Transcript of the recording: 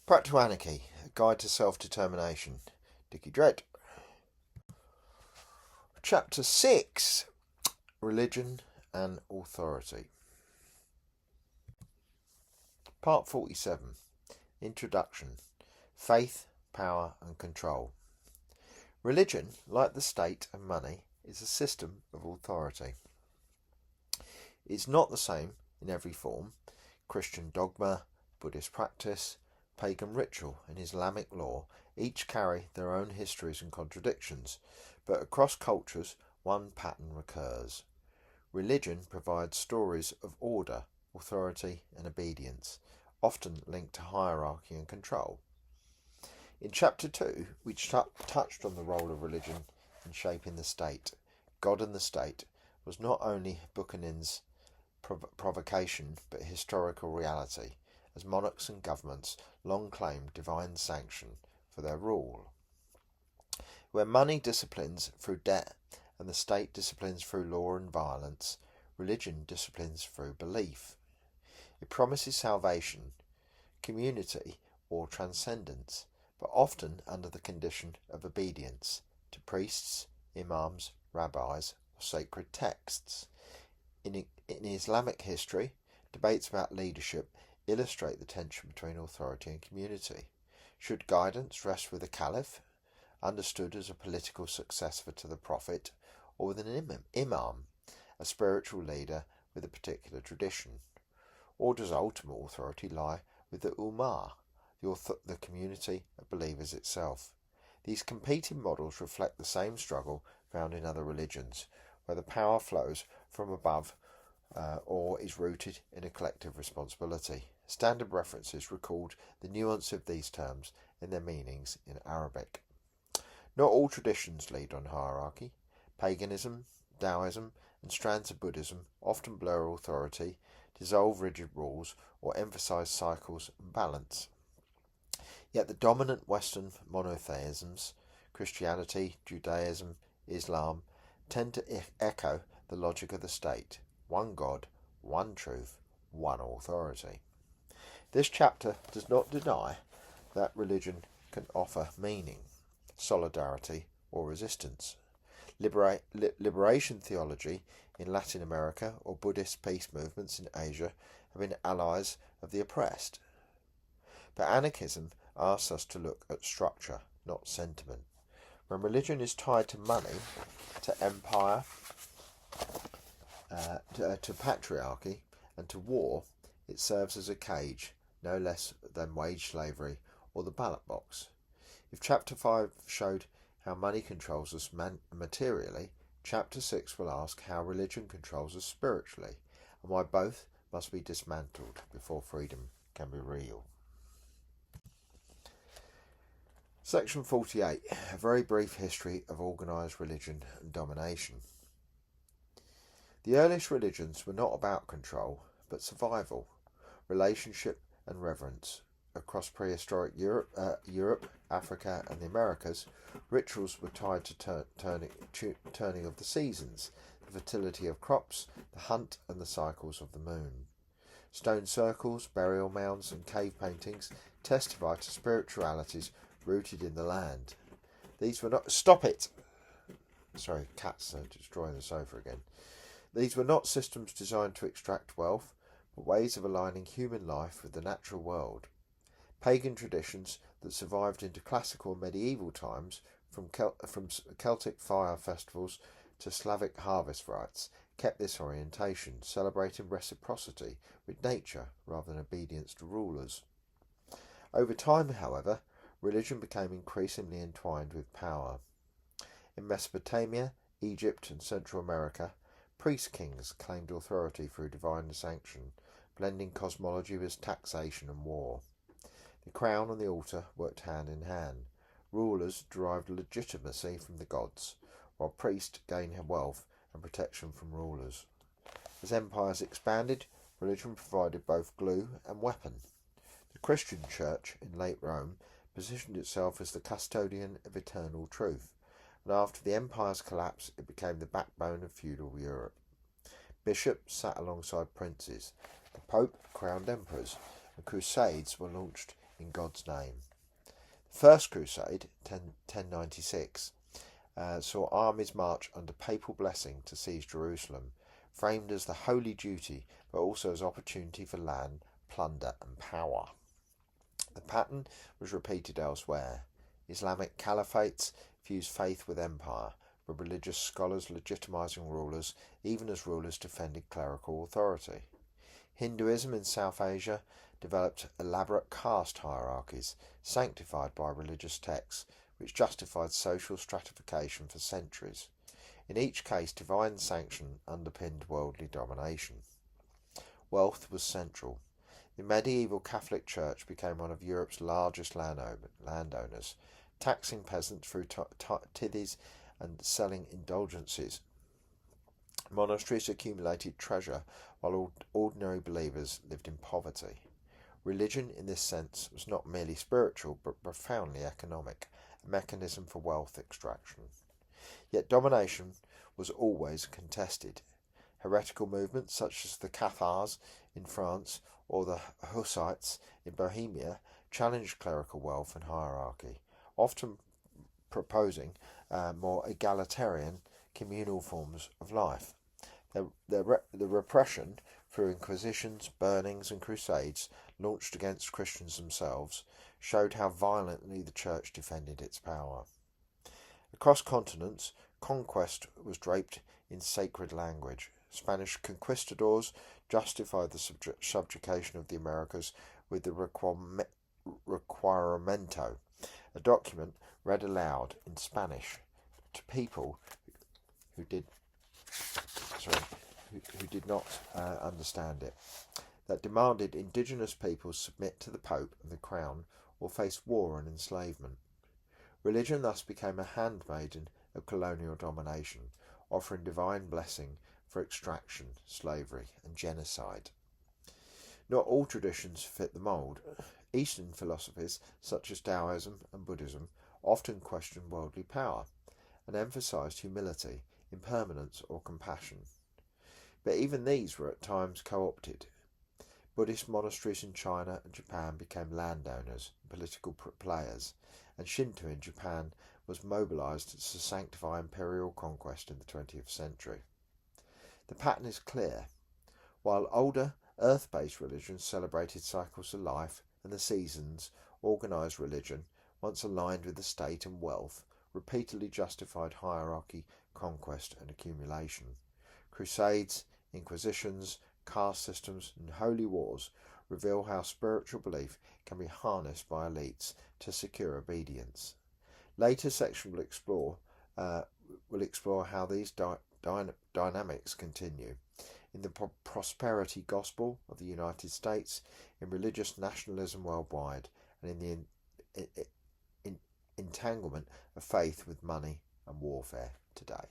Practical Anarchy, A Guide to Self-Determination, Dickie Dredd. Chapter 6, Religion and Authority. Part 47, Introduction, Faith, Power and Control. Religion, like the state and money, is a system of authority. It is not the same in every form. Christian dogma, Buddhist practice, pagan ritual and Islamic law each carry their own histories and contradictions, but across cultures one pattern recurs. Religion provides stories of order, authority and obedience, often linked to hierarchy and control. In Chapter 2, we touched on the role of religion in shaping the state. God and the state was not only Buchanan's provocation but historical reality, as monarchs and governments long claimed divine sanction for their rule. Where money disciplines through debt and the state disciplines through law and violence, religion disciplines through belief. It promises salvation, community or transcendence, but often under the condition of obedience to priests, imams, rabbis or sacred texts. In Islamic history, debates about leadership illustrate the tension between authority and community. Should guidance rest with a caliph, understood as a political successor to the prophet, or with an imam, a spiritual leader with a particular tradition? Or does ultimate authority lie with the ummah, the community of believers itself? These competing models reflect the same struggle found in other religions, where the power flows from above or is rooted in a collective responsibility. Standard references record the nuance of these terms in their meanings in Arabic. Not all traditions lead on hierarchy. Paganism, Taoism, and strands of Buddhism often blur authority, dissolve rigid rules, or emphasize cycles and balance. Yet the dominant Western monotheisms, Christianity, Judaism, Islam, tend to echo the logic of the state: one God, one truth, one authority. This chapter does not deny that religion can offer meaning, solidarity, or resistance. Liberation theology in Latin America or Buddhist peace movements in Asia have been allies of the oppressed. But anarchism asks us to look at structure, not sentiment. When religion is tied to money, to empire, to patriarchy, and to war, it serves as a cage, no less than wage slavery or the ballot box. If Chapter 5 showed how money controls us materially, Chapter 6 will ask how religion controls us spiritually, and why both must be dismantled before freedom can be real. Section 48, a very brief history of organised religion and domination. The earliest religions were not about control, but survival, relationship and reverence. Across prehistoric Europe, Africa and the Americas, rituals were tied to turning of the seasons, the fertility of crops, the hunt and the cycles of the moon. Stone circles, burial mounds and cave paintings testify to spiritualities rooted in the land. These were not... Stop it! Sorry, cats are destroying the sofa again. These were not systems designed to extract wealth, but ways of aligning human life with the natural world. Pagan traditions that survived into classical and medieval times, from Celtic fire festivals to Slavic harvest rites, kept this orientation, celebrating reciprocity with nature rather than obedience to rulers. Over time, however, religion became increasingly entwined with power. In Mesopotamia, Egypt and Central America, priest-kings claimed authority through divine sanction, blending cosmology with taxation and war. The crown and the altar worked hand in hand. Rulers derived legitimacy from the gods, while priests gained wealth and protection from rulers. As empires expanded, religion provided both glue and weapon. The Christian Church in late Rome positioned itself as the custodian of eternal truth, and after the empire's collapse it became the backbone of feudal Europe. Bishops sat alongside princes, the Pope crowned emperors, and crusades were launched in God's name. The First Crusade, 1096, saw armies march under papal blessing to seize Jerusalem, framed as the holy duty but also as opportunity for land, plunder and power. The pattern was repeated elsewhere. Islamic caliphates fused faith with empire, with religious scholars legitimising rulers even as rulers defended clerical authority. Hinduism in South Asia developed elaborate caste hierarchies sanctified by religious texts which justified social stratification for centuries. In each case, divine sanction underpinned worldly domination. Wealth was central. The medieval Catholic Church became one of Europe's largest landowners, taxing peasants through tithes and selling indulgences. Monasteries accumulated treasure while ordinary believers lived in poverty. Religion in this sense was not merely spiritual but profoundly economic, a mechanism for wealth extraction. Yet domination was always contested. Heretical movements such as the Cathars in France or the Hussites in Bohemia challenged clerical wealth and hierarchy, often proposing more egalitarian communal forms of life. The repression through inquisitions, burnings and crusades launched against Christians themselves showed how violently the Church defended its power. Across continents, conquest was draped in sacred language. Spanish conquistadors justified the subjugation of the Americas with the Requirimiento, a document read aloud in Spanish to people who did not understand it, that demanded indigenous peoples submit to the Pope and the Crown or face war and enslavement. Religion thus became a handmaiden of colonial domination, offering divine blessing for extraction, slavery and genocide. Not all traditions fit the mould. Eastern philosophies, such as Taoism and Buddhism, often questioned worldly power and emphasised humility, impermanence or compassion. But even these were at times co-opted. Buddhist monasteries in China and Japan became landowners, political players, and Shinto in Japan was mobilised to sanctify imperial conquest in the 20th century. The pattern is clear. While older, earth-based religions celebrated cycles of life and the seasons, organised religion, once aligned with the state and wealth, repeatedly justified hierarchy, conquest and accumulation. Crusades, inquisitions, caste systems and holy wars reveal how spiritual belief can be harnessed by elites to secure obedience. Later sections will explore how these dynamics continue in the prosperity gospel of the United States, in religious nationalism worldwide, and in the entanglement of faith with money and warfare today.